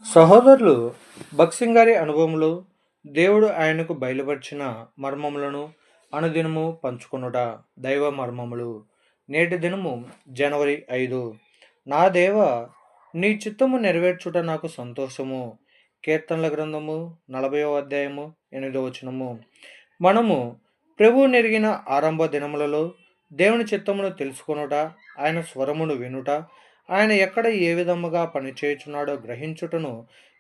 సహోదరులు భక్సింగ్ గారి అనుభవములు దేవుడు ఆయనకు బయలుపరిచిన మర్మములను అనుదినము పంచుకొనుట దైవ మర్మములు. నేటి దినము జనవరి 5. నా దేవ, నీ చిత్తము నెరవేర్చుట నాకు సంతోషము. కీర్తనల గ్రంథము 40వ అధ్యాయము 8వ వచనము. మనము ప్రభు నెరిగిన ఆరంభ దినములలో దేవుని చిత్తమును తెలుసుకొనుట, ఆయన స్వరమును వినుట, ఆయన ఎక్కడ ఏ విధముగా పనిచేయుచున్నాడో గ్రహించుటను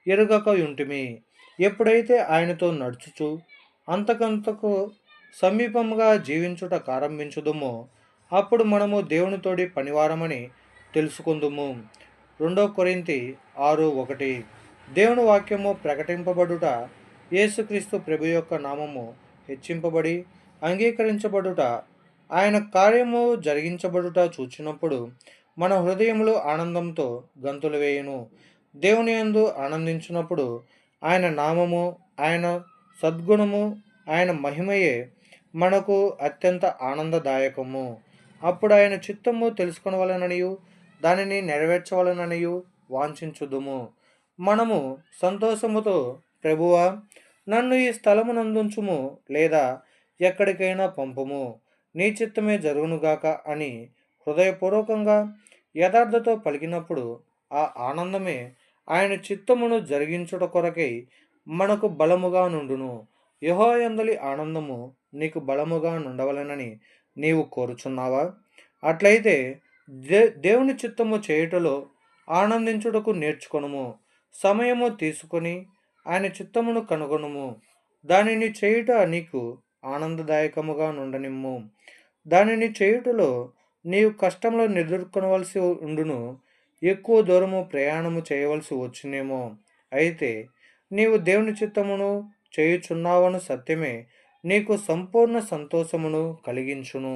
ఎరుగక యుంటిమి. ఎప్పుడైతే ఆయనతో నడుచుచు అంతకంతకు సమీపముగా జీవించుట ప్రారంభించుదుమో అప్పుడు మనము దేవునితోడి పనివారమని తెలుసుకుందుము. 2 కొరింథీ 6:1. దేవుని వాక్యము ప్రకటింపబడుట, యేసుక్రీస్తు ప్రభు యొక్క నామము హెచ్చింపబడి అంగీకరించబడుట, ఆయన కార్యము జరిగించబడుట చూచినప్పుడు మన హృదయములు ఆనందంతో గంతులు వేయును. దేవుని యందు ఆనందించినప్పుడు ఆయన నామము, ఆయన సద్గుణము, ఆయన మహిమయే మనకు అత్యంత ఆనందదాయకము. అప్పుడు ఆయన చిత్తము తెలుసుకొనవలననియు దానిని నెరవేర్చవలననియు వాంఛించుదుము. మనము సంతోషముతో, ప్రభువా, నన్ను ఈ స్థలమునందుంచుము, లేదా ఎక్కడికైనా పంపుము, నీ చిత్తమే జరుగునుగాక అని హృదయపూర్వకంగా యథార్థతో పలికినప్పుడు ఆ ఆనందమే ఆయన చిత్తమును జరిగించుట కొరకై మనకు బలముగా నుండును. యెహోవా యందలి ఆనందము నీకు బలముగా నుండవలెనని నీవు కోరుచున్నావా? అట్లయితే దేవుని చిత్తము చేయుటలో ఆనందించుటకు నేర్చుకొనుము. సమయము తీసుకొని ఆయన చిత్తమును కనుగొనుము. దానిని చేయుట నీకు ఆనందదాయకముగా నుండనిమ్ము. దానిని చేయుటలో నీవు కష్టములను ఎదుర్కొనవలసి ఉండును. ఎక్కువ దూరము ప్రయాణము చేయవలసి వచ్చునేమో. అయితే నీవు దేవుని చిత్తమును చేయుచున్నావను సత్యమే నీకు సంపూర్ణ సంతోషమును కలిగించును.